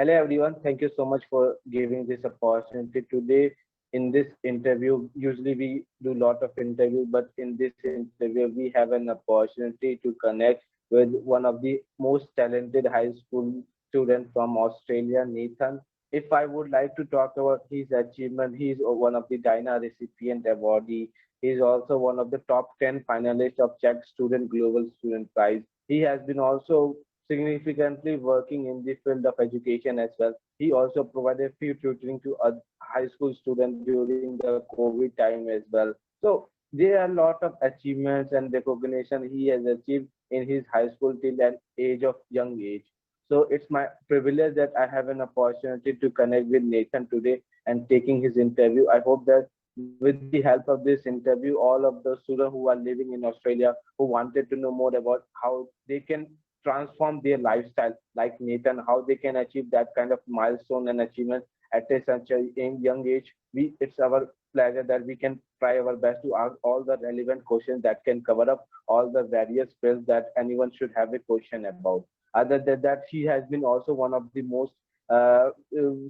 Hello everyone, thank you so much for giving this opportunity today. In this interview, usually we do a lot of interview, but in this interview we have an opportunity to connect with one of the most talented high school student from Australia, Nathan. If I would like to talk about his achievement, he is one of the Dyna recipient awardee. He is also one of the top 10 finalists of Chegg Student Global Student Prize. He has been also significantly working in the field of education as well. He also provided free tutoring to high school students during the COVID time as well. So there are a lot of achievements and recognition he has achieved in his high school till an age of young age. So it's my privilege that I have an opportunity to connect with Nathan today and taking his interview. I hope that with the help of this interview, all of the students who are living in Australia who wanted to know more about how they can transform their lifestyle like Nathan, how they can achieve that kind of milestone and achievement at such a young age. It's our pleasure that we can try our best to ask all the relevant questions that can cover up all the various fields that anyone should have a question about. Other than that, he has been also one of the most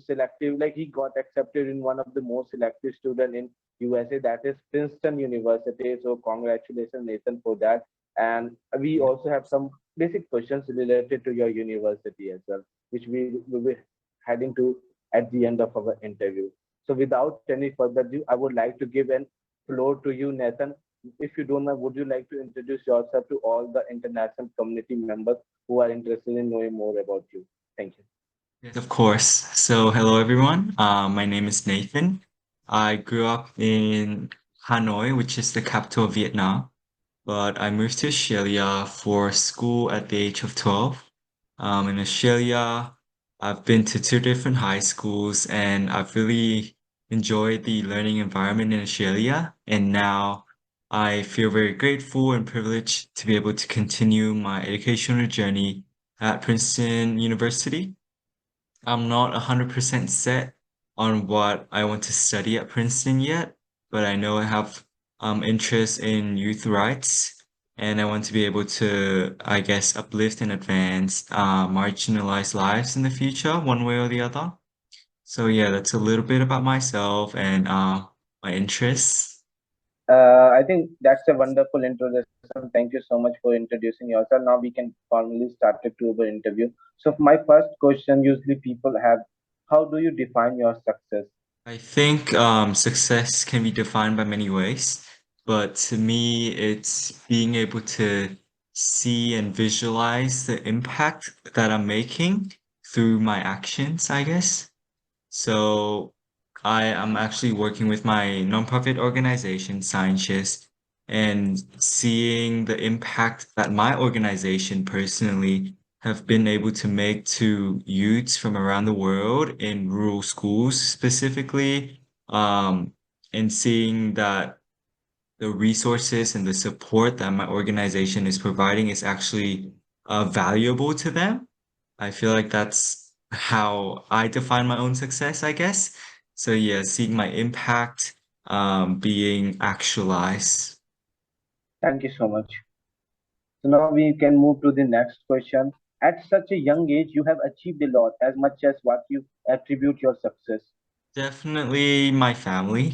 selective, like he got accepted in one of the most selective student in USA, that is Princeton University. So congratulations, Nathan, for that. And we Yeah. also have some basic questions related to your university as well, which we will be heading to at the end of our interview. So without any further ado, I would like to give an floor to you, Nathan. If you don't mind, would you like to introduce yourself to all the international community members who are interested in knowing more about you? Thank you. Yes, of course. So, hello everyone. My name is Nathan. I grew up in Hanoi, which is the capital of Vietnam, but I moved to Australia for school at the age of 12. In Australia, I've been to two different high schools and I've really enjoyed the learning environment in Australia. And now I feel very grateful and privileged to be able to continue my educational journey at Princeton University. I'm not 100% set on what I want to study at Princeton yet, but I know I have interest in youth rights and I want to be able to, I guess, uplift and advance marginalized lives in the future, one way or the other. So yeah, that's a little bit about myself and my interests. I think that's a wonderful introduction. Thank you so much for introducing yourself. Now we can formally start it to our interview. So my first question usually people have, how do you define your success? I think success can be defined by many ways, but to me, it's being able to see and visualize the impact that I'm making through my actions, I guess. So I am actually working with my nonprofit organization, Scientists, and seeing the impact that my organization personally have been able to make to youths from around the world in rural schools specifically, and seeing that the resources and the support that my organization is providing is actually valuable to them. I feel like that's how I define my own success, I guess. So yeah, seeing my impact being actualized. Thank you so much. So now we can move to the next question. At such a young age, you have achieved a lot as much as what you attribute your success. Definitely my family.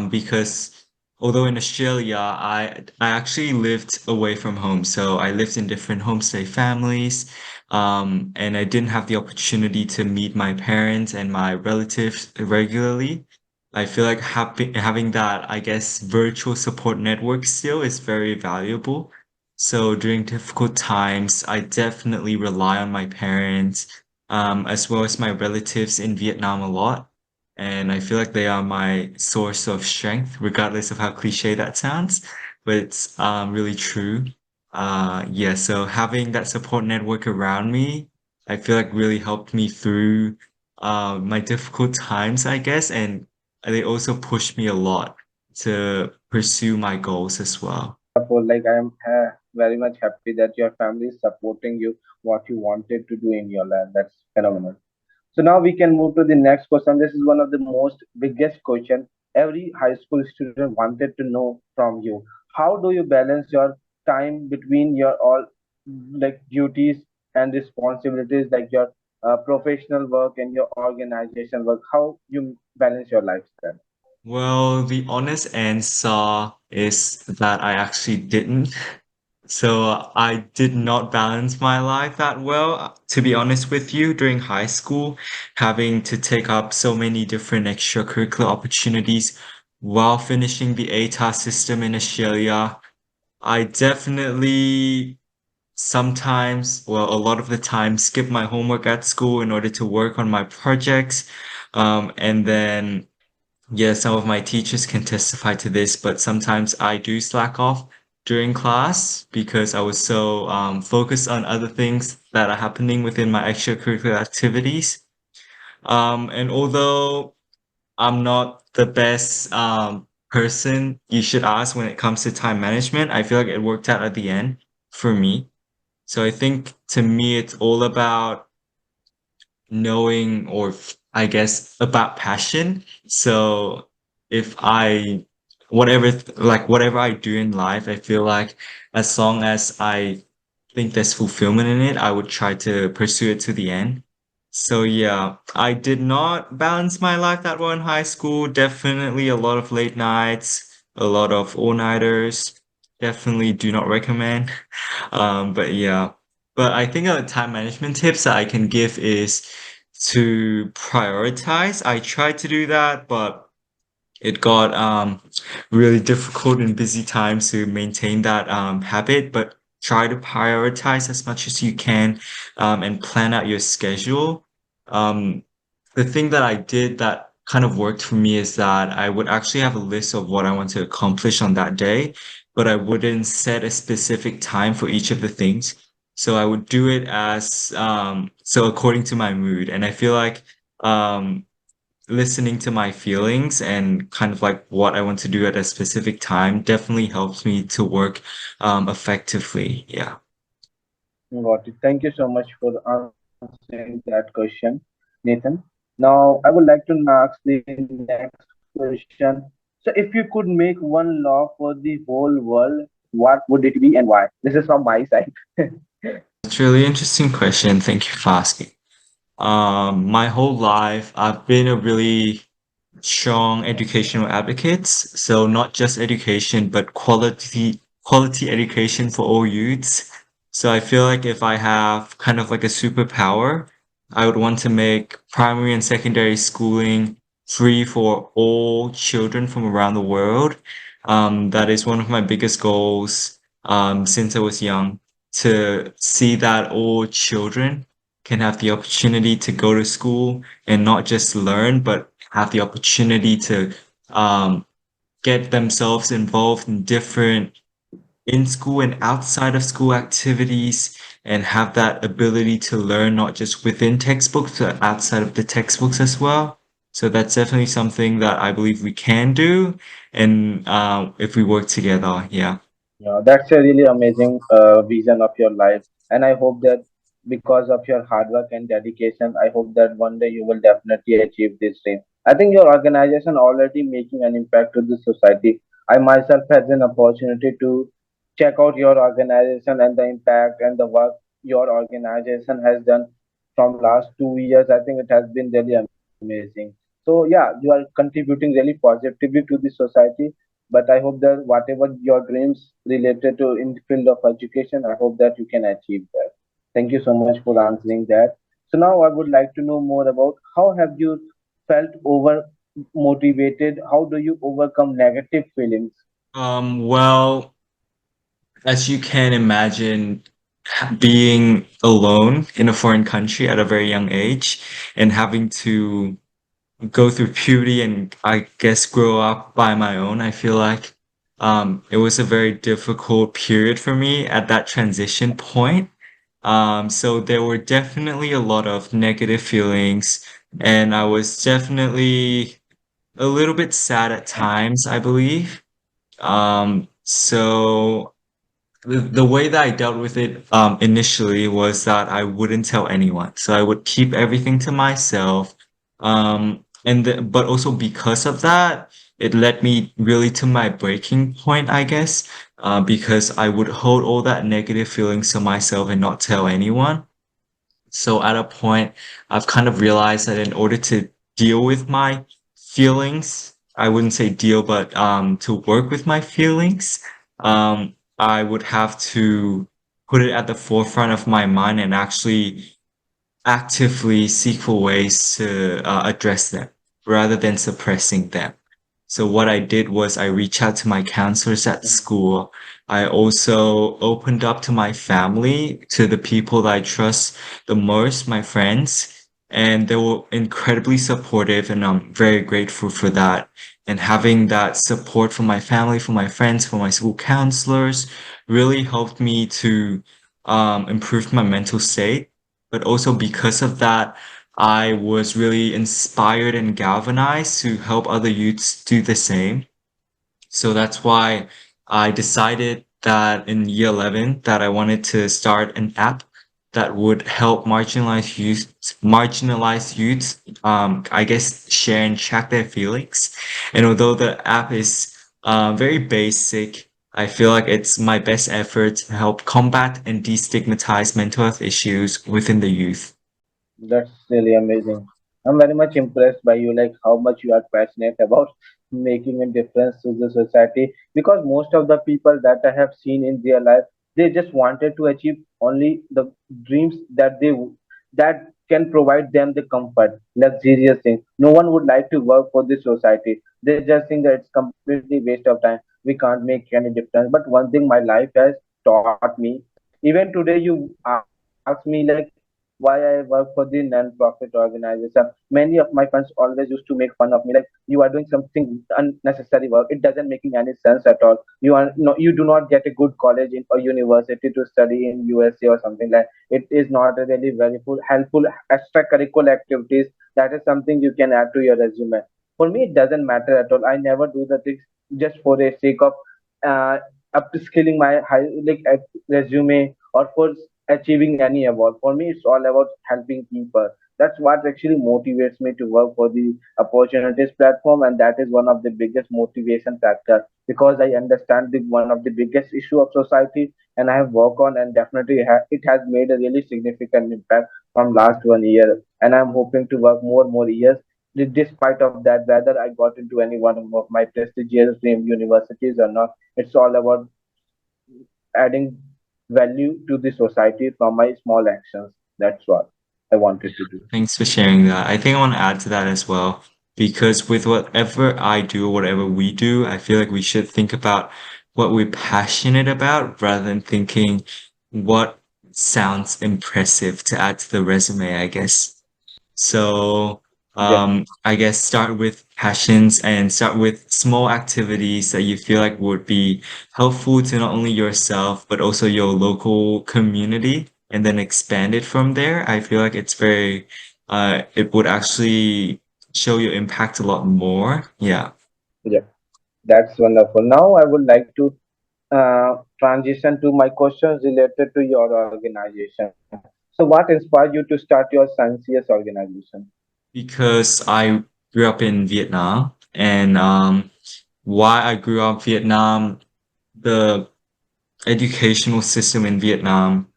Because although in Australia, I actually lived away from home. So I lived in different homestay families. And I didn't have the opportunity to meet my parents and my relatives regularly. I feel like having that, I guess, virtual support network still is very valuable. So during difficult times, I definitely rely on my parents, as well as my relatives in Vietnam a lot. And I feel like they are my source of strength, regardless of how cliche that sounds, but it's really true. Yeah, so having that support network around me, I feel like really helped me through my difficult times, I guess, and they also pushed me a lot to pursue my goals as well. For like I am very much happy that your family is supporting you what you wanted to do in your life. That's phenomenal. So now we can move to the next question. This is one of the most biggest question every high school student wanted to know from you. How do you balance your time between your all like duties and responsibilities like your professional work and your organization work? How you balance your lifestyle? Well, the honest answer is that I actually didn't. So I did not balance my life that well. To be honest with you, during high school, having to take up so many different extracurricular opportunities while finishing the ATAR system in Australia, I definitely sometimes, well, a lot of the time, skip my homework at school in order to work on my projects. And then yeah, some of my teachers can testify to this, but sometimes I do slack off during class because I was so focused on other things that are happening within my extracurricular activities. And although I'm not the best person you should ask when it comes to time management, I feel like it worked out at the end for me. So I think to me, it's all about knowing or I guess about passion. So if I whatever I do in life, I feel like as long as I think there's fulfillment in it, I would try to pursue it to the end. So yeah, I did not balance my life that well in high school. Definitely a lot of late nights, a lot of all-nighters. Definitely do not recommend. But yeah. But I think time management tips that I can give is to prioritize. I tried to do that, but it got really difficult in busy times to maintain that habit, but try to prioritize as much as you can and plan out your schedule. Um, the thing that I did that kind of worked for me is that I would actually have a list of what I want to accomplish on that day, but I wouldn't set a specific time for each of the things. So I would do it as so according to my mood. And I feel like um listening to my feelings and kind of like what I want to do at a specific time definitely helps me to work effectively. Yeah. Got it. Thank you so much for answering that question, Nathan. Now, I would like to ask the next question. So, if you could make one law for the whole world, what would it be and why? This is from my side. It's a really interesting question. Thank you for asking. My whole life, I've been a really strong educational advocates. So not just education, but quality education for all youths. So I feel like if I have kind of like a superpower, I would want to make primary and secondary schooling free for all children from around the world. That is one of my biggest goals since I was young, to see that all children can have the opportunity to go to school and not just learn, but have the opportunity to um, get themselves involved in different in school and outside of school activities and have that ability to learn not just within textbooks, but outside of the textbooks as well. So that's definitely something that I believe we can do. And if we work together, yeah. Yeah, that's a really amazing vision of your life. And I hope that because of your hard work and dedication, I hope that one day you will definitely achieve this dream. I think your organization already making an impact to the society. I myself has an opportunity to check out your organization and the impact and the work your organization has done from last 2 years. I think it has been really amazing. So yeah, you are contributing really positively to the society, but I hope that whatever your dreams related to in the field of education, I hope that you can achieve that. Thank you so much for answering that. So now I would like to know more about how have you felt over motivated? How do you overcome negative feelings? Well, as you can imagine, being alone in a foreign country at a very young age and having to go through puberty and I guess grow up by my own, I feel like it was a very difficult period for me at that transition point. So there were definitely a lot of negative feelings, and I was definitely a little bit sad at times, I believe. So the way that I dealt with it initially was that I wouldn't tell anyone. So I would keep everything to myself. But also because of that, it led me really to my breaking point, I guess, because I would hold all that negative feelings to myself and not tell anyone. So at a point, I've kind of realized that in order to deal with my feelings, I wouldn't say deal, but to work with my feelings, I would have to put it at the forefront of my mind and actually actively seek for ways to address them rather than suppressing them. So what I did was I reached out to my counselors at school. I also opened up to my family, to the people that I trust the most, my friends, and they were incredibly supportive, and I'm very grateful for that. And having that support from my family, from my friends, from my school counselors really helped me to improve my mental state. But also because of that, I was really inspired and galvanized to help other youths do the same. So that's why I decided that in year 11 that I wanted to start an app that would help marginalized youths, I guess, share and track their feelings. And although the app is very basic, I feel like it's my best effort to help combat and destigmatize mental health issues within the youth. That's really amazing. I'm very much impressed by you, like how much you are passionate about making a difference to the society. Because most of the people that I have seen in their life, they just wanted to achieve only the dreams that that can provide them the comfort, luxurious things. No one would like to work for this society. They just think that it's completely waste of time. We can't make any difference. But one thing my life has taught me, even today, you ask me like why I work for the non-profit organization. Many of my friends always used to make fun of me, like you are doing something unnecessary work. It doesn't making any sense at all. You are no, you do not get a good college in or university to study in USA or something like. It is not a really very full helpful extracurricular activities. That is something you can add to your resume. For me, it doesn't matter at all. I never do the things just for the sake of uh, upskilling my resume or for achieving any award. For me, it's all about helping people. That's what actually motivates me to work for the opportunities platform, and that is one of the biggest motivation factor because I understand the one of the biggest issue of society, and I have worked on, and definitely it has made a really significant impact from last 1 year, and I'm hoping to work more years. Despite of that, whether I got into any one of my prestigious dream universities or not, it's all about adding value to the society from my small actions. That's what I wanted to do. Thanks for sharing that. I think I want to add to that as well, because with whatever I do, whatever we do, I feel like we should think about what we're passionate about rather than thinking what sounds impressive to add to the resume, I guess. So, Yeah, I guess start with passions and start with small activities that you feel like would be helpful to not only yourself, but also your local community, and then expand it from there. I feel like it would actually show your impact a lot more. Yeah. yeah, that's wonderful. Now I would like to transition to my questions related to your organization. So, what inspired you to start your sciences organization? Because I grew up in Vietnam, and why I grew up Vietnam, the educational system in Vietnam,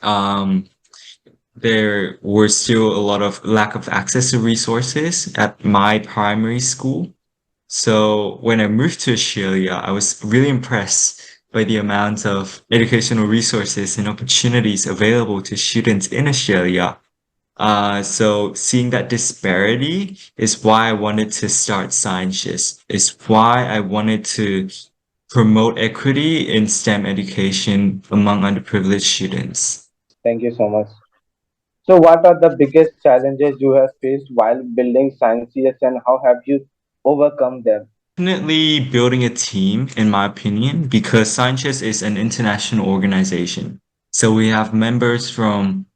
um, there were still a lot of lack of access to resources at my primary school. So when I moved to Australia, I was really impressed by the amount of educational resources and opportunities available to students in Australia. So seeing that disparity is why I wanted to start Sciences. Is why I wanted to promote equity in STEM education among underprivileged students. Thank you so much. So, what are the biggest challenges you have faced while building sciences, and how have you overcome them? Definitely building a team, in my opinion, because Sciences is an international organization. So we have members from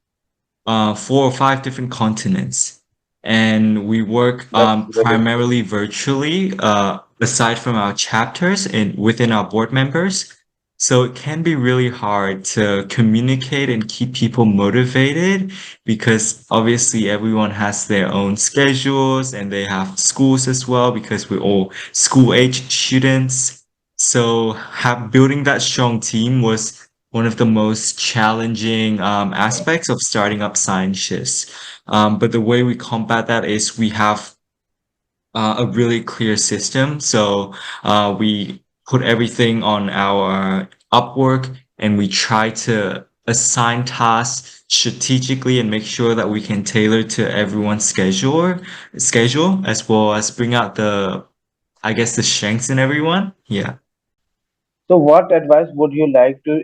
4 or 5 different continents, and we work That's really good. primarily virtually, aside from our chapters and within our board members. So it can be really hard to communicate and keep people motivated because obviously everyone has their own schedules and they have schools as well because we're all school age students. So building that strong team was one of the most challenging aspects of starting up scientists. But the way we combat that is we have a really clear system. So we put everything on our Upwork and we try to assign tasks strategically and make sure that we can tailor to everyone's schedule as well as bring out I guess the strengths in everyone. Yeah. So, what advice would you like to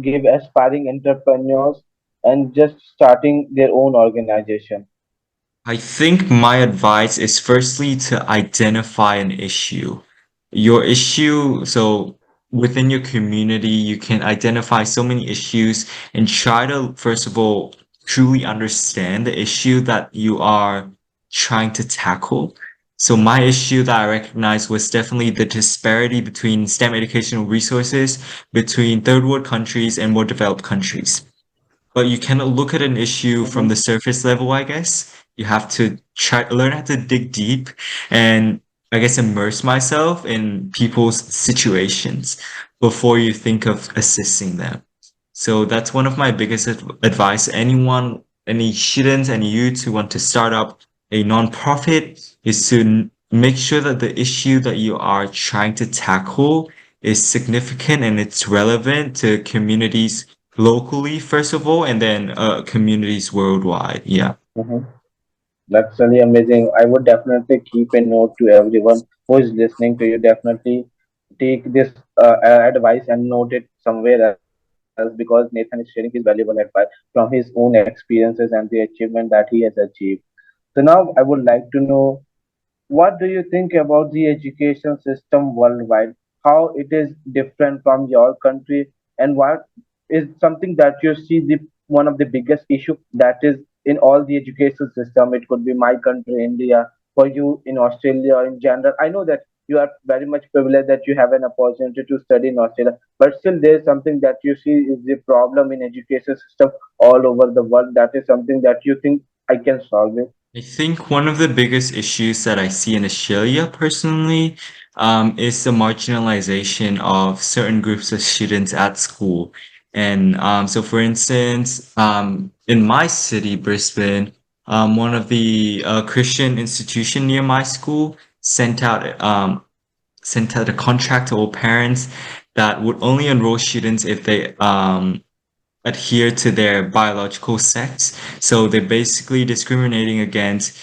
give aspiring entrepreneurs and just starting their own organization? I think my advice is firstly to identify an issue. Your issue, so within your community, you can identify so many issues and try to, first of all, truly understand the issue that you are trying to tackle. So my issue that I recognized was definitely the disparity between STEM educational resources between third world countries and more developed countries. But you cannot look at an issue from Mhm. the surface level, I guess. You have to try learn how to dig deep and I guess immerse myself in people's situations before you think of assisting them. So that's one of my biggest advice. Anyone, any students, any youths who want to start up a nonprofit is to make sure that the issue that you are trying to tackle is significant and it's relevant to communities locally, first of all, and then communities worldwide. Yeah. Mhm. That's really amazing. I would definitely keep a note to everyone who is listening to you. Definitely take this advice and note it somewhere else because Nathan is sharing his valuable advice from his own experiences and the achievement that he has achieved. So now I would like to know, what do you think about the education system worldwide? How it is different from your country, and what is something that you see the one of the biggest issue that is in all the education system? It could be my country, India, for you in Australia in general. I know that you are very much privileged that you have an opportunity to study in Australia, but still there is something that you see is the problem in education system all over the world. That is something that you think I can solve it. I think one of the biggest issues that I see in Australia personally is the marginalization of certain groups of students at school. And so, for instance, in my city, Brisbane, one of the Christian institution near my school sent out a contract to all parents that would only enroll students if they adhere to their biological sex. So they're basically discriminating against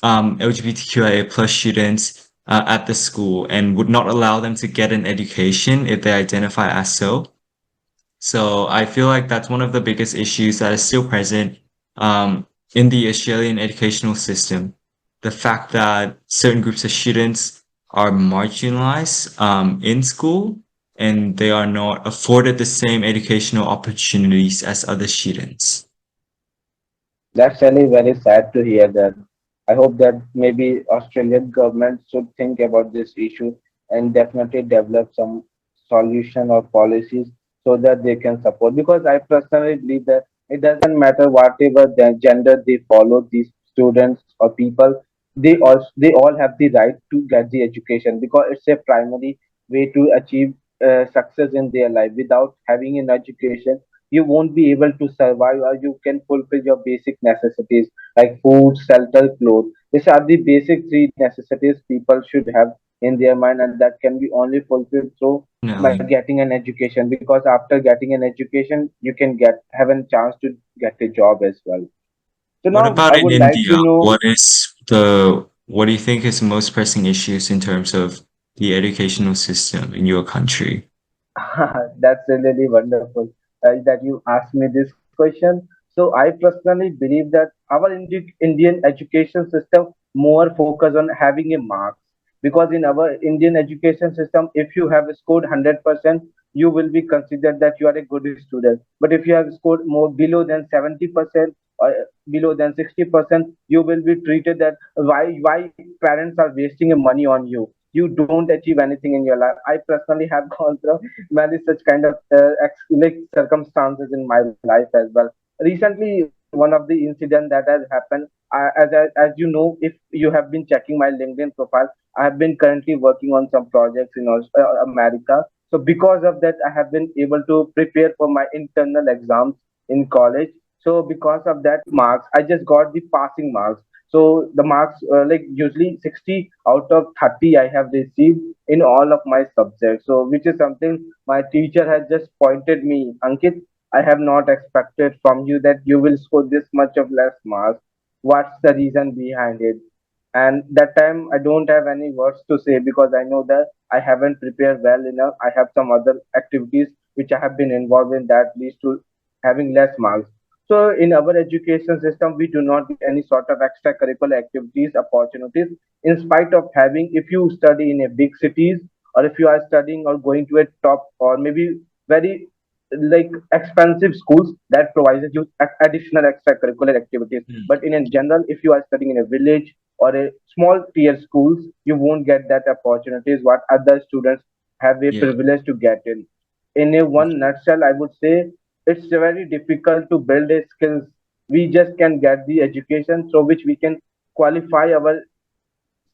LGBTQIA plus students at the school and would not allow them to get an education if they identify as so. So I feel like that's one of the biggest issues that is still present in the Australian educational system. The fact that certain groups of students are marginalized in school and they are not afforded the same educational opportunities as other students. That's really very sad to hear that. I hope that maybe Australian government should think about this issue and definitely develop some solution or policies so that they can support. Because I personally believe that it doesn't matter whatever the gender they follow, these students or people, they all have the right to get the education because it's a primary way to achieve success in their life. Without having an education, you won't be able to survive or you can fulfill your basic necessities like food, shelter, clothes. These are the basic three necessities people should have in their mind, and that can be only fulfilled through by Definitely. getting an education, because after getting an education you can get have a chance to get a job as well. So What now about I in would like India? to know. What do you think is the most pressing issues in terms of the educational system in your country? That's really wonderful that you asked me this question. So I personally believe that our Indian education system more focus on having a marks, because in our Indian education system, if you have scored 100%, you will be considered that you are a good student. But if you have scored more below than 70% or below than 60%, you will be treated that why parents are wasting money on you. You don't achieve anything in your life. I personally have gone through many such kind of like circumstances in my life as well. Recently, one of the incident that has happened, as you know, if you have been checking my LinkedIn profile, I have been currently working on some projects in America. So because of that, I have been able to prepare for my internal exams in college. So because of that marks, I just got the passing marks. So the marks, like usually 60 out of 30 I have received in all of my subjects. So which is something my teacher has just pointed me, Ankit, I have not expected from you that you will score this much of less marks. What's the reason behind it? And that time I don't have any words to say because I know that I haven't prepared well enough. I have some other activities which I have been involved in that leads to having less marks. So in our education system we do not get any sort of extracurricular activities opportunities in spite of having, if you study in a big cities or if you are studying or going to a top or maybe very like expensive schools that provides you additional extracurricular activities. Mm. But in general, if you are studying in a village or a small tier schools, you won't get that opportunities what other students have a Yeah. privilege to get in. In a one nutshell, I would say it's very difficult to build a skills. We just can get the education through which we can qualify our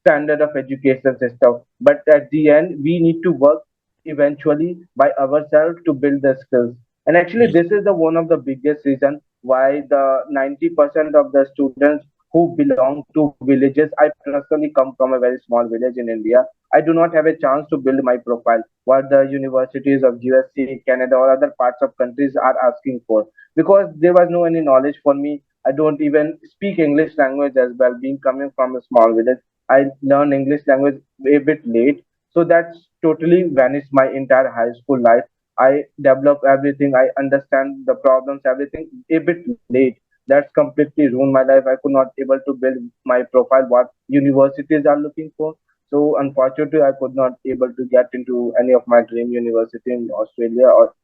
standard of education system. But at the end, we need to work eventually by ourselves to build the skills. And actually, Yeah. this is the one of the biggest reason why the 90% of the students who belong to villages. I personally come from a very small village in India. I do not have a chance to build my profile. What the universities of USA, Canada, or other parts of countries are asking for, because there was no any knowledge for me. I don't even speak English language as well. Being coming from a small village, I learned English language a bit late, so that's totally vanished my entire high school life. I develop everything, I understand the problems, everything a bit late. That's completely ruined my life. I could not able to build my profile what universities are looking for. So unfortunately, I could not able to get into any of my dream university in Australia or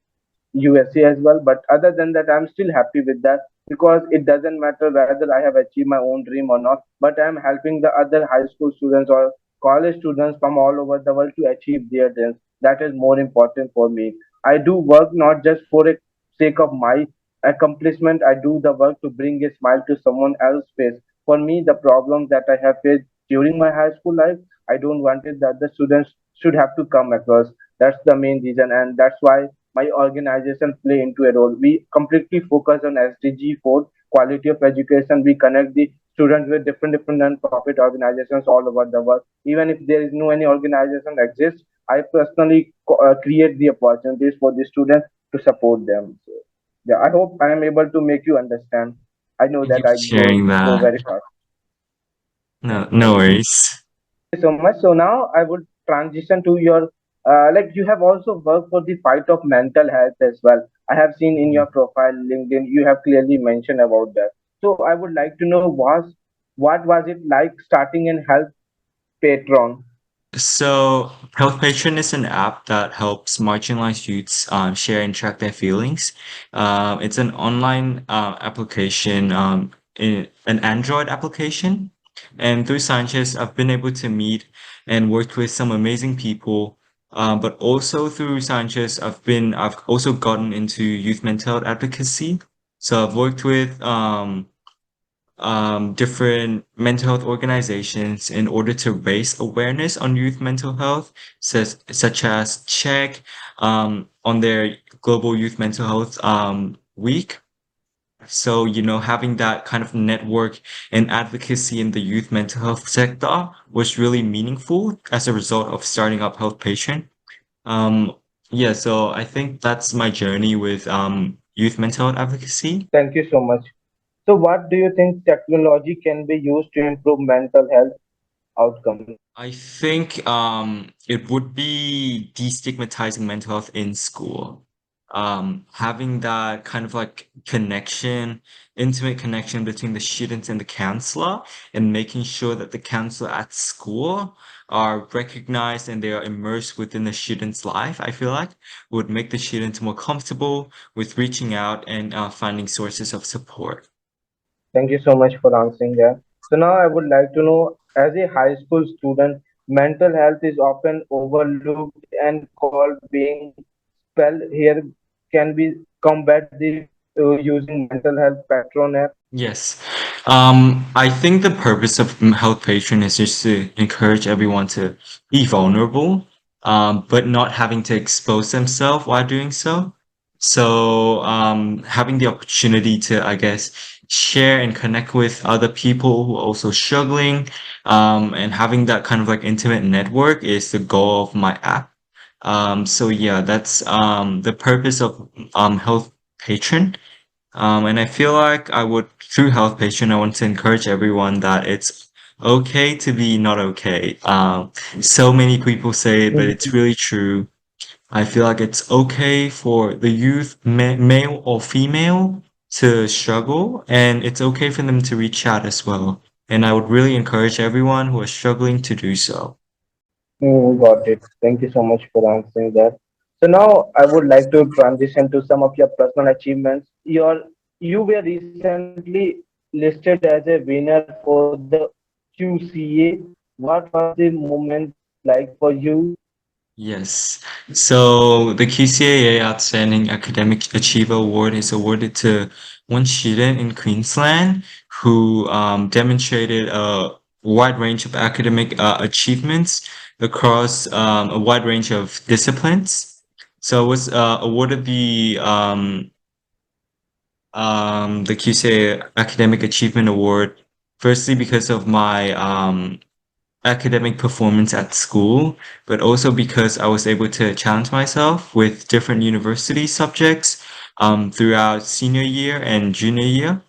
USA as well. But other than that, I'm still happy with that because it doesn't matter whether I have achieved my own dream or not, but I'm helping the other high school students or college students from all over the world to achieve their dreams. That is more important for me. I do work not just for the sake of my accomplishment, I do the work to bring a smile to someone else's face. For me, the problems that I have faced during my high school life, I don't want it that the students should have to come across. That's the main reason, and that's why my organization play into a role. We completely focus on SDG 4, quality of education. We connect the students with different non-profit organizations all over the world. Even if there is no any organization exists, I personally create the opportunities for the students to support them. So, yeah, I hope I am able to make you understand. I know Thank that you for I sharing go that. very fast. No, no worries. Thank you so much. So now I would transition to your like you have also worked for the fight of mental health as well. I have seen in your profile LinkedIn you have clearly mentioned about that. So I would like to know what was it like starting in health patron? So, Health Patron is an app that helps marginalized youths share and track their feelings. It's an online application, an Android application. And through Sanchez, I've been able to meet and work with some amazing people. But also through Sanchez, I've also gotten into youth mental health advocacy. So I've worked with different mental health organizations in order to raise awareness on youth mental health, such as Chegg on their Global Youth Mental Health Week. So, having that kind of network and advocacy in the youth mental health sector was really meaningful as a result of starting up Health Patient. Um, yeah, so I think that's my journey with youth mental health advocacy. Thank you so much. So what do you think technology can be used to improve mental health outcomes? I think it would be destigmatizing mental health in school. Having that kind of like connection, intimate connection between the students and the counselor, and making sure that the counselor at school are recognized and they are immersed within the student's life, I feel like would make the students more comfortable with reaching out and finding sources of support. Thank you so much for answering that. So now I would like to know, as a high school student, mental health is often overlooked and called being spelled here can be combat the using mental health patron app. Yes. I think the purpose of Health Patron is just to encourage everyone to be vulnerable. but not having to expose themselves while doing so. So, having the opportunity to, I guess, share and connect with other people who are also struggling, and having that kind of like intimate network is the goal of my app. So yeah, that's the purpose of Health Patron. And I feel like I would, through Health Patron, I want to encourage everyone that it's okay to be not okay. So many people say it, but it's really true. I feel like it's okay for the youth, male or female, to struggle, and it's okay for them to reach out as well. And I would really encourage everyone who is struggling to do so. Got it. Thank you so much for answering that. So now I would like to transition to some of your personal achievements. You were recently listed as a winner for the QCA. What was the moment like for you? Yes. So the QCAA Outstanding Academic Achiever Award is awarded to one student in Queensland who demonstrated a wide range of academic achievements across a wide range of disciplines. So I was awarded the QCAA Academic Achievement Award firstly because of my academic performance at school, but also because I was able to challenge myself with different university subjects throughout senior year and junior year.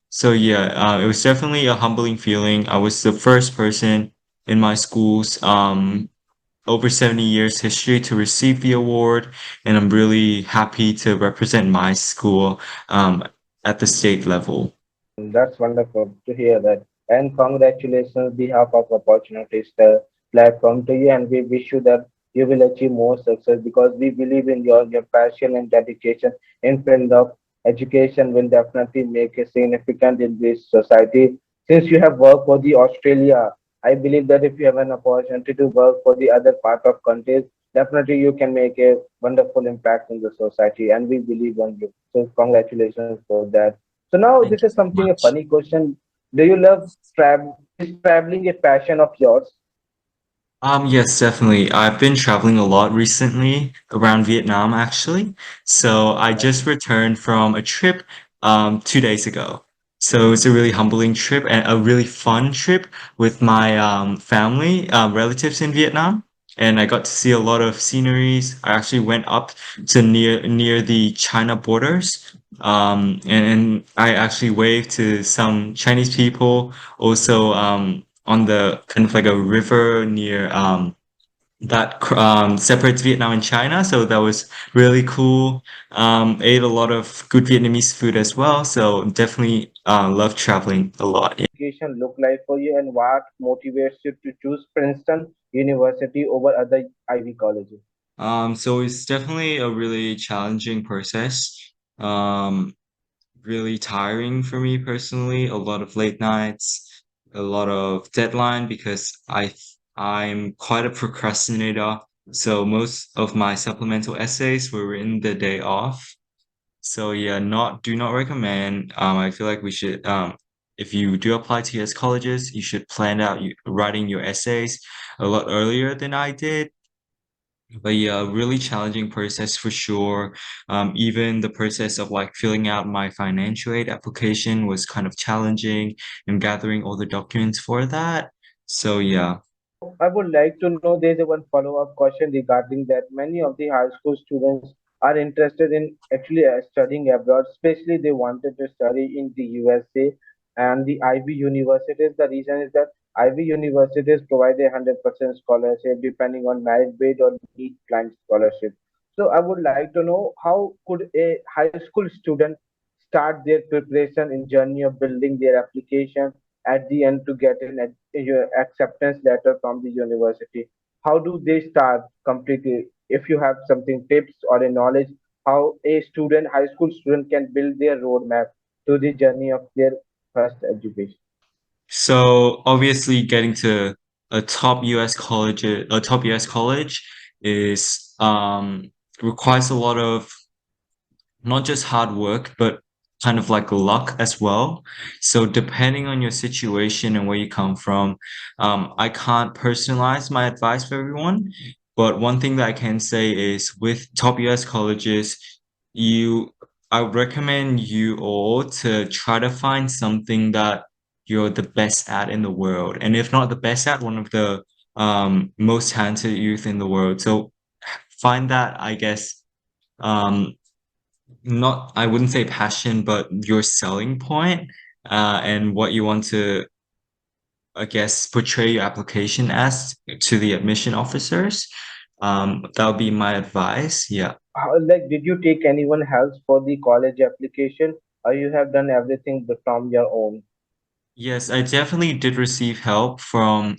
So yeah, it was definitely a humbling feeling. I was the first person in my school's over 70 years history to receive the award, and I'm really happy to represent my school at the state level. That's wonderful to hear that. And congratulations, behalf of Opportunities the platform to you, and we wish you that you will achieve more success because we believe in your passion and dedication in field of education will definitely make a significant in this society. Since you have worked for the Australia, I believe that if you have an opportunity to work for the other part of countries, definitely you can make a wonderful impact in the society, and we believe on you. So congratulations for that. So now this Thank you is so something a much. funny question. Do you love travel? Is traveling a passion of yours? Yes, definitely. I've been traveling a lot recently around Vietnam, actually. So I just returned from a trip, 2 days ago. So it's a really humbling trip and a really fun trip with my, family, relatives in Vietnam. And I got to see a lot of sceneries. I actually went up to near the China borders. And I actually waved to some Chinese people. Also, on the kind of like a river near that separates Vietnam and China. So that was really cool. Ate a lot of good Vietnamese food as well. So definitely love traveling a lot. Education look like for you, and what motivates you to choose Princeton University over other Ivy colleges? So it's definitely a really challenging process. Um, really tiring for me personally. A lot of late nights, a lot of deadline because I'm quite a procrastinator. So most of my supplemental essays were written the day off. So yeah, not do not recommend. I feel like we should if you do apply to US colleges, you should plan out writing your essays a lot earlier than I did. But yeah, really challenging process for sure. Even the process of like filling out my financial aid application was kind of challenging and gathering all the documents for that. So yeah. I would like to know there's a one follow-up question regarding that. Many of the high school students are interested in actually studying abroad, especially they wanted to study in the USA and the Ivy universities. The reason is that Ivy universities provide a 100% scholarship depending on merit based or need client scholarship. So I would like to know how could a high school student start their preparation in journey of building their application at the end to get an acceptance letter from the university. How do they start completely? If you have something tips or a knowledge, how a student, high school student, can build their roadmap to the journey of their first education. So obviously getting to a top US college is requires a lot of not just hard work, but kind of like luck as well. So depending on your situation and where you come from, I can't personalize my advice for everyone. But one thing that I can say is with top US colleges, you I would recommend you all to try to find something that you're the best at in the world. And if not the best at, one of the most talented youth in the world. So find that, I guess, um not I wouldn't say passion, but your selling point, and what you want to, I guess, portray your application as to the admission officers. That would be my advice. Yeah. Like, did you take anyone else for the college application, or you have done everything from your own? Yes, I definitely did receive help from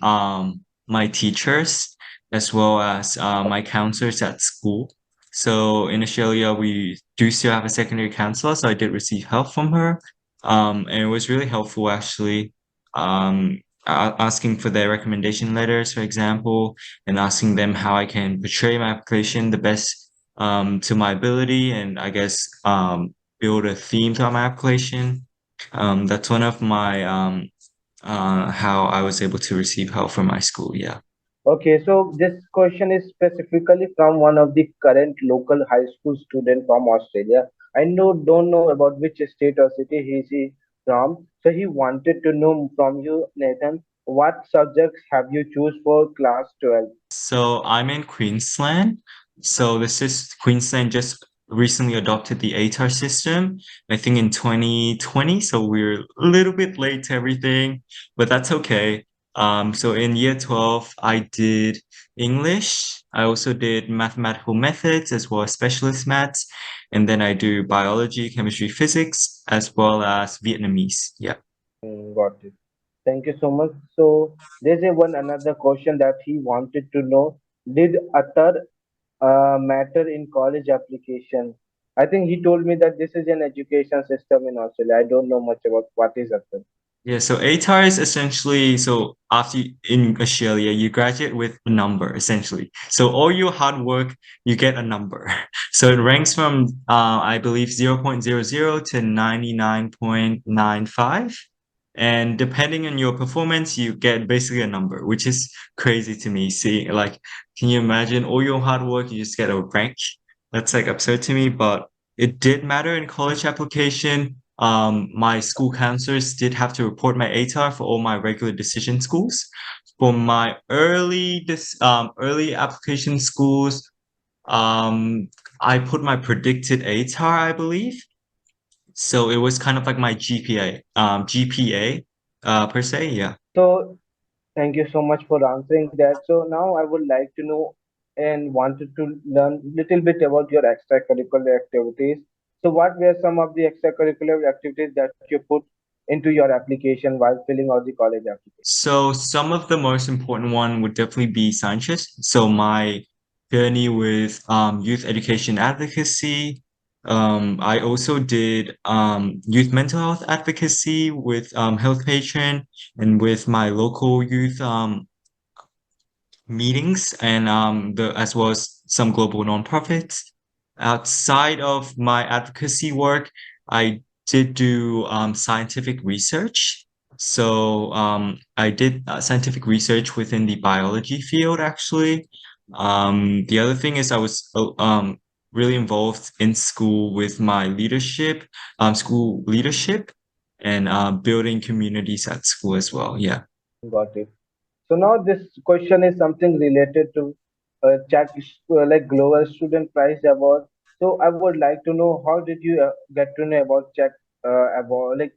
my teachers as well as my counselors at school. So in Australia, we do still have a secondary counselor, so I did receive help from her. And it was really helpful actually. Asking for their recommendation letters, for example, and asking them how I can portray my application the best to my ability, and I guess build a theme to my application. That's one of my how I was able to receive help from my school. Yeah. Okay, so this question is specifically from one of the current local high school student from Australia. I don't know about which state or city he is from. So he wanted to know from you, Nathan, what subjects have you choose for class 12? So I'm in Queensland. So this is Queensland just recently adopted the ATAR system, I think in 2020. So we're a little bit late to everything, but that's okay. So in year 12, I did English. I also did mathematical methods as well as specialist maths. And then I do biology, chemistry, physics, as well as Vietnamese. Yeah. Got it. Thank you so much. So there's a one another question that he wanted to know. Did utter matter in college application? I think he told me that this is an education system in Australia. I don't know much about what is utter. Yeah, so ATAR is essentially, so after in Australia, you graduate with a number essentially. So all your hard work, you get a number. So it ranks from I believe 0.00 to 99.95. And depending on your performance, you get basically a number, which is crazy to me. See, like, can you imagine all your hard work, you just get a rank? That's like absurd to me, but it did matter in college application. My school counselors did have to report my ATAR for all my regular decision schools. For my early application schools, I put my predicted ATAR, I believe. So it was kind of like my GPA, per se. Yeah. So thank you so much for answering that. So now I would like to know and wanted to learn little bit about your extracurricular activities. So what were some of the extracurricular activities that you put into your application while filling out the college application? So some of the most important one would definitely be sciences. So my journey with youth education advocacy. I also did youth mental health advocacy with Health Patron and with my local youth meetings, and the as well as some global nonprofits. Outside of my advocacy work, I did do scientific research. So I did scientific research within the biology field, actually. The other thing is I was really involved in school with my school leadership, and building communities at school as well. Yeah. Got it. So now this question is something related to chat like Global Student Prize Award. So I would like to know how did you get to know about Czech award like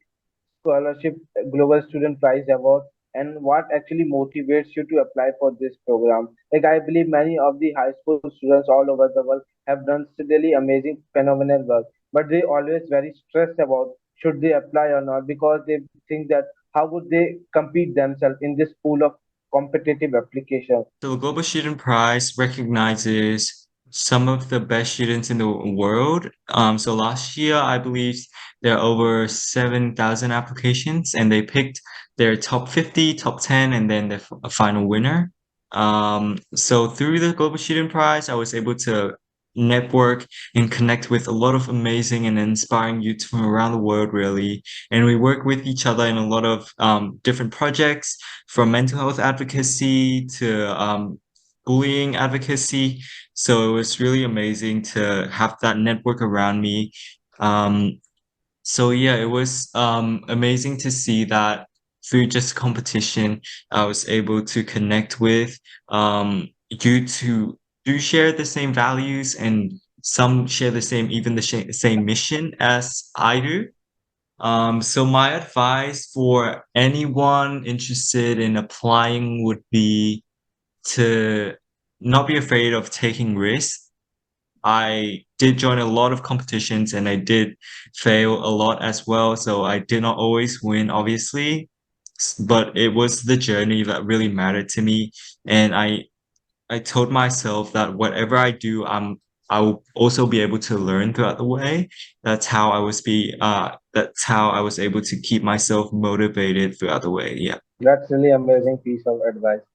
scholarship Global Student Prize Award, and what actually motivates you to apply for this program? Like I believe many of the high school students all over the world have done really amazing phenomenal work, but they always very stressed about should they apply or not because they think that how would they compete themselves in this pool of competitive application. So the Global Student Prize recognizes some of the best students in the world. So last year, I believe there are over 7,000 applications, and they picked their top 50, top 10, and then the final winner. So through the Global Student Prize, I was able to network and connect with a lot of amazing and inspiring youth from around the world, really. And we work with each other in a lot of different projects, from mental health advocacy to bullying advocacy. So it was really amazing to have that network around me. Um, so yeah, it was amazing to see that through just competition, I was able to connect with youth who do share the same values and some share the same, even the same mission as I do. So my advice for anyone interested in applying would be to not be afraid of taking risks. I did join a lot of competitions and I did fail a lot as well. So I did not always win, obviously, but it was the journey that really mattered to me. And I told myself that whatever I do, I will also be able to learn throughout the way. That's how I was able to keep myself motivated throughout the way. Yeah. That's really amazing piece of advice.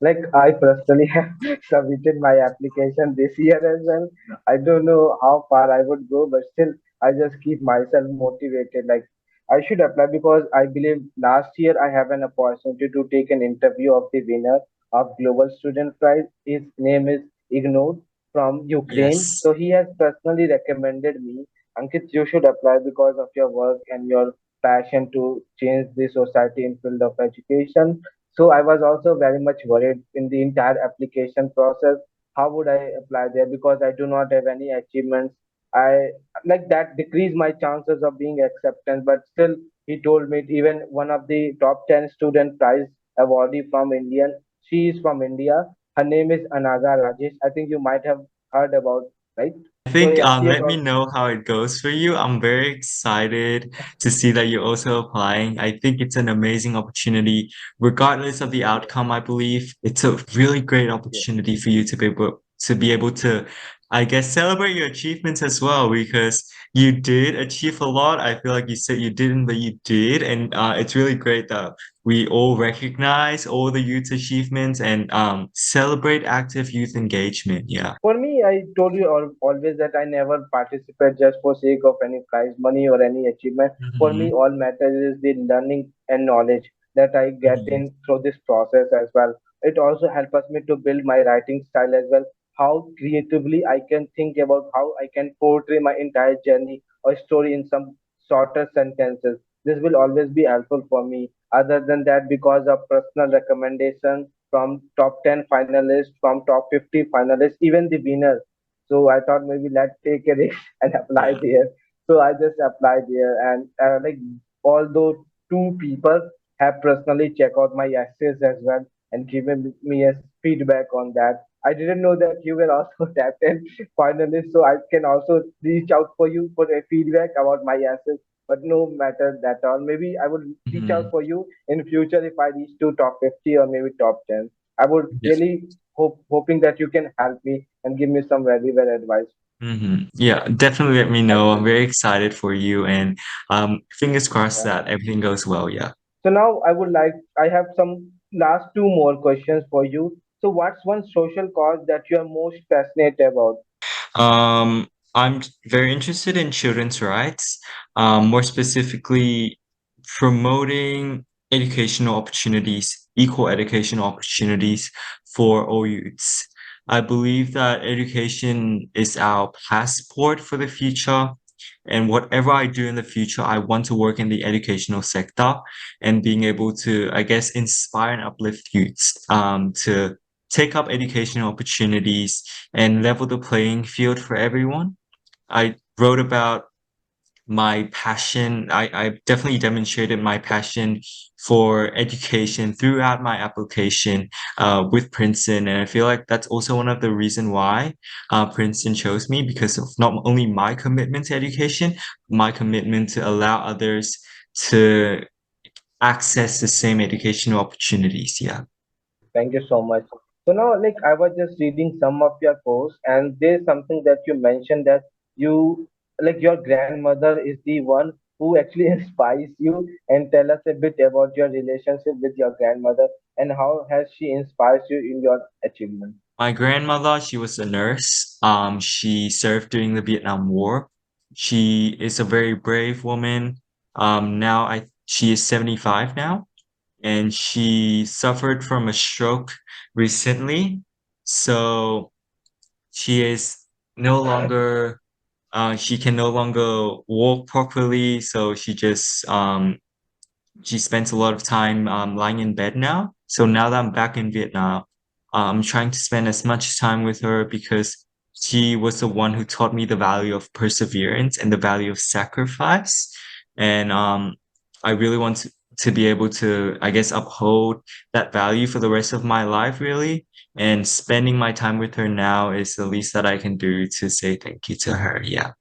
Like I personally have submitted my application this year as well. I don't know how far I would go, but still I just keep myself motivated. Like I should apply because I believe last year I have an opportunity to take an interview of the winner of Global Student Prize. His name is Ignore from Ukraine. Yes. So he has personally recommended me, Ankit, you should apply because of your work and your passion to change the society in field of education. So I was also very much worried in the entire application process. How would I apply there? Because I do not have any achievements. I like that decrease my chances of being accepted. But still, he told me even one of the top 10 student prize awardee from Indian. She is from India. Her name is Anaga Rajesh. I think you might have heard about, right? I So think yeah, she has let me also. know how it goes for you. I'm very excited to see that you're also applying. I think it's an amazing opportunity, regardless of the Yes, outcome, I believe. It's a really great yes. opportunity for you to be able to, I guess, celebrate your achievements as well, because you did achieve a lot. I feel like you said you didn't, but you did. And it's really great that we all recognize all the youth achievements and celebrate active youth engagement. Yeah. For me, I told you always that I never participate just for sake of any prize money or any achievement. For me, Hmm. all matters is the learning and knowledge that I get Hmm. in through this process as well. It also helps me to build my writing style as well. How creatively I can think about how I can portray my entire journey or story in some shorter sentences. This will always be helpful for me. Other than that, because of personal recommendation from top 10 finalists, from top 50 finalists, even the winner. So I thought maybe let's take a risk and apply Yeah. there. So I just applied there, and like although two people have personally checked out my essays as well and given me a feedback on that. I didn't know that you were also top 10 finalist, so I can also reach out for you for a feedback about my essays. But no matter that all, maybe I would reach out Hmm. for you in future if I reach to top 50 or maybe top 10. I would Yeah. really hoping that you can help me and give me some valuable advice. Yeah, definitely let me know. I'm Actually, very excited for you and fingers crossed yeah. that everything goes well. Yeah. So now I have some last two more questions for you. So what's one social cause that you are most passionate about? I'm very interested in children's rights, more specifically promoting educational opportunities, equal educational opportunities for all youths. I believe that education is our passport for the future. And whatever I do in the future, I want to work in the educational sector and being able to, I guess, inspire and uplift youths to take up educational opportunities and level the playing field for everyone. I wrote about my passion. I definitely demonstrated my passion for education throughout my application with Princeton. And I feel like that's also one of the reason why Princeton chose me, because of not only my commitment to education, my commitment to allow others to access the same educational opportunities. Yeah. Thank you so much. So now, like I was just reading some of your posts, and there's something that you mentioned that you like your grandmother is the one who actually inspires you. And tell us a bit about your relationship with your grandmother and how has she inspired you in your achievement. My grandmother, she was a nurse. She served during the Vietnam War. She is a very brave woman. Now she is 75 now, and she suffered from a stroke recently. So she is no longer she can no longer walk properly, so she spends a lot of time lying in bed now. So now that I'm back in Vietnam, I'm trying to spend as much time with her because she was the one who taught me the value of perseverance and the value of sacrifice. And I really want to be able to, I guess, uphold that value for the rest of my life, really. And spending my time with her now is the least that I can do to say thank you to her. Yeah.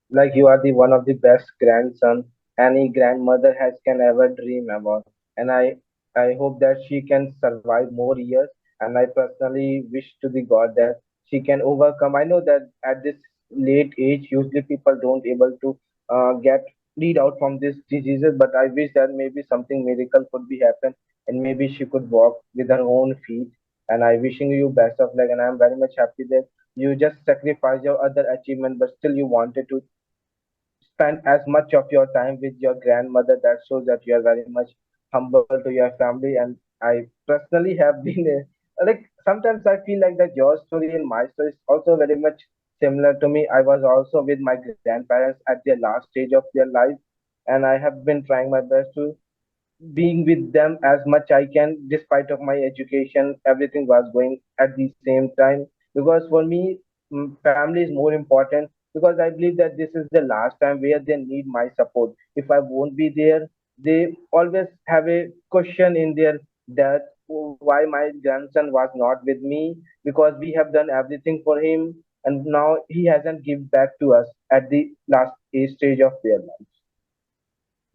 Like you are the one of the best grandson any grandmother has can ever dream about. And I hope that she can survive more years. And I personally wish to the God that she can overcome. I know that at this late age, usually people don't able to get lead out from these diseases. But I wish that maybe something miracle could be happen, and maybe she could walk with her own feet. And I wishing you best of luck. And I'm very much happy that you just sacrifice your other achievement, but still you wanted to spend as much of your time with your grandmother. That shows that you are very much humble to your family. And I personally have been like sometimes I feel like that your story and my story is also very much similar to me. I was also with my grandparents at their last stage of their life, and I have been trying my best to being with them as much I can, despite of my education, everything was going at the same time. Because for me, family is more important because I believe that this is the last time where they need my support. If I won't be there, they always have a question in their that why my grandson was not with me because we have done everything for him and now he hasn't given back to us at the last stage of their life.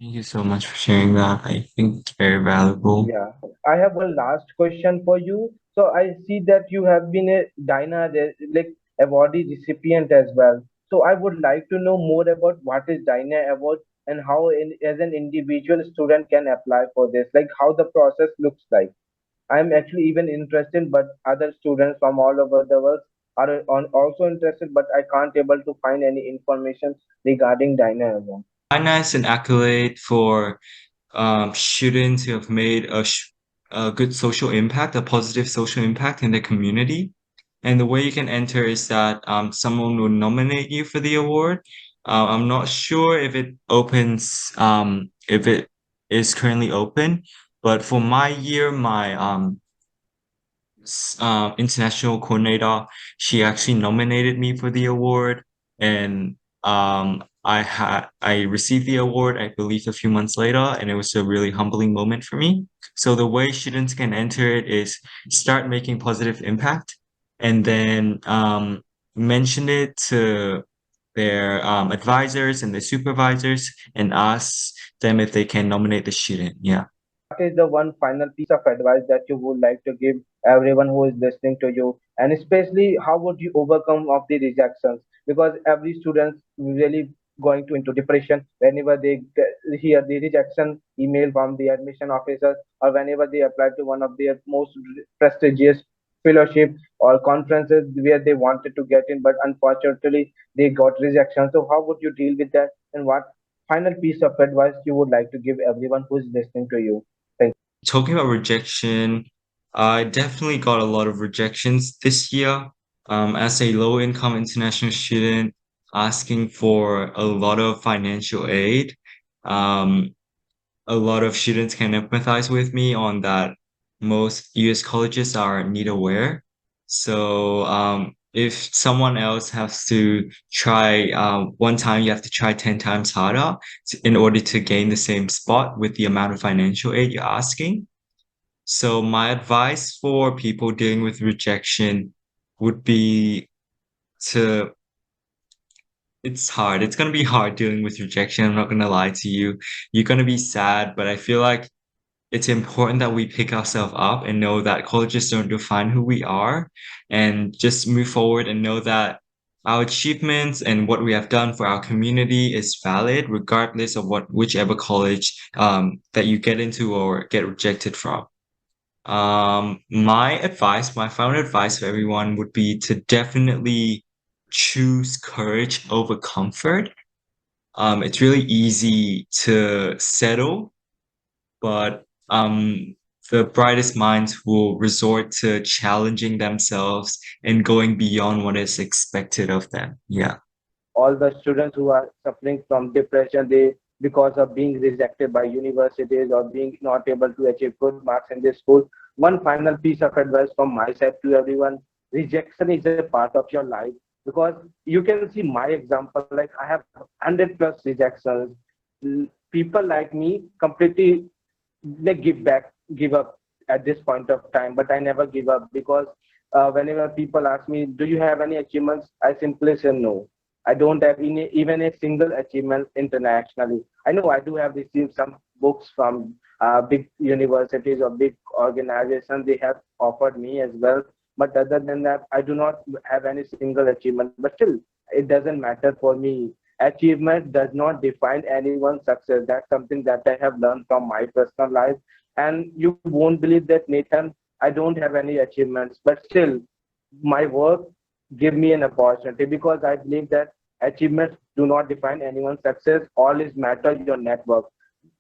Thank you so much for sharing that. I think it's very valuable. Yeah, I have one last question for you. So I see that you have been a Dina like awardee recipient as well. So I would like to know more about what is Dina Award and how as an individual student can apply for this, like how the process looks like. I'm actually even interested, but other students from all over the world are also interested, but I can't able to find any information regarding Dina Award. Finance and accolade for students who have made a good social impact, a positive social impact in their community. And the way you can enter is that someone will nominate you for the award. I'm not sure if it is currently open, but for my year, my international coordinator, she actually nominated me for the award, and I received the award, I believe, a few months later, and it was a really humbling moment for me. So the way students can enter it is start making positive impact, and then mention it to their advisors and their supervisors, and ask them if they can nominate the student. Yeah. What is the one final piece of advice that you would like to give everyone who is listening to you, and especially how would you overcome of the rejections, because every student really going to into depression whenever they hear the rejection email from the admission officer, or whenever they apply to one of their most prestigious fellowship or conferences where they wanted to get in, but unfortunately they got rejection. So how would you deal with that, and what final piece of advice you would like to give everyone who is listening to you? Talking about rejection, I definitely got a lot of rejections this year. As a low income international student asking for a lot of financial aid, um, a lot of students can empathize with me on that. Most US colleges are need aware. So if someone else has to try one time, you have to try 10 times harder in order to gain the same spot with the amount of financial aid you're asking. So my advice for people dealing with rejection would be to, it's hard. It's gonna be hard dealing with rejection. I'm not gonna lie to you. You're gonna be sad, but I feel like it's important that we pick ourselves up and know that colleges don't define who we are, and just move forward and know that our achievements and what we have done for our community is valid regardless of whichever college that you get into or get rejected from. My final advice for everyone would be to definitely choose courage over comfort. It's really easy to settle, but The brightest minds will resort to challenging themselves and going beyond what is expected of them. Yeah. All the students who are suffering from depression, they because of being rejected by universities or being not able to achieve good marks in this school. One final piece of advice from my side to everyone: rejection is a part of your life, because you can see my example. Like, I have 100 plus rejections. People like me completely, they give up at this point of time, but I never give up, because whenever people ask me, do you have any achievements, I simply say no. I don't have even a single achievement internationally. I know I do have received some books from big universities or big organizations. They have offered me as well, but other than that, I do not have any single achievement. But still, it doesn't matter for me. Achievement does not define anyone's success. That's something that I have learned from my personal life. And you won't believe that, Nathan, I don't have any achievements, but still, my work give me an opportunity, because I believe that achievements do not define anyone's success. All is matter your network.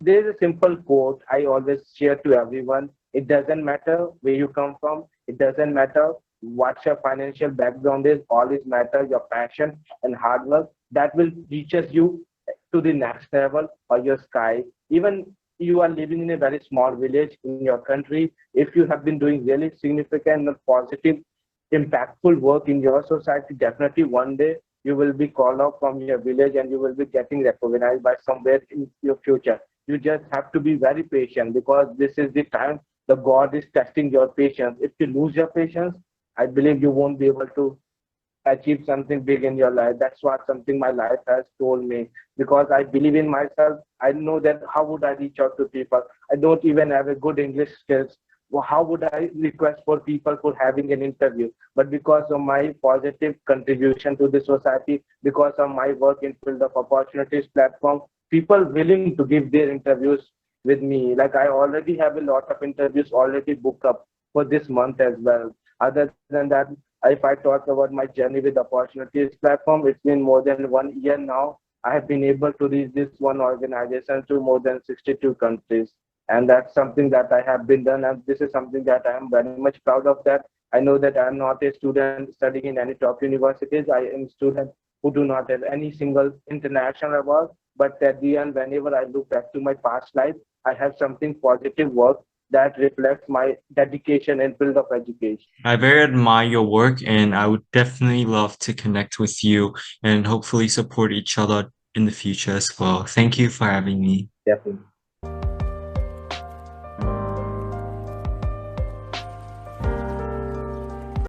There is a simple quote I always share to everyone: it doesn't matter where you come from, it doesn't matter what your financial background is, all is matter your passion and hard work that will reaches you to the next level or your sky. Even you are living in a very small village in your country, if you have been doing really significant and positive, impactful work in your society, definitely one day you will be called out from your village and you will be getting recognized by somewhere in your future. You just have to be very patient, because this is the time the God is testing your patience. If you lose your patience, I believe you won't be able to achieve something big in your life. That's what something my life has told me, because I believe in myself. I know that how would I reach out to people? I don't even have a good English skills. Well, how would I request for people for having an interview? But because of my positive contribution to the society, because of my work in field of opportunities platform, people willing to give their interviews with me. Like, I already have a lot of interviews already booked up for this month as well. Other than that, if I talk about my journey with opportunities platform, it's been more than 1 year now. I have been able to reach this one organization to more than 62 countries. And that's something that I have been done. And this is something that I am very much proud of that. I know that I'm not a student studying in any top universities. I am a student who do not have any single international award. But at the end, whenever I look back to my past life, I have something positive work that reflects my dedication in field of education. I very admire your work and I would definitely love to connect with you and hopefully support each other in the future as well. Thank you for having me. Definitely.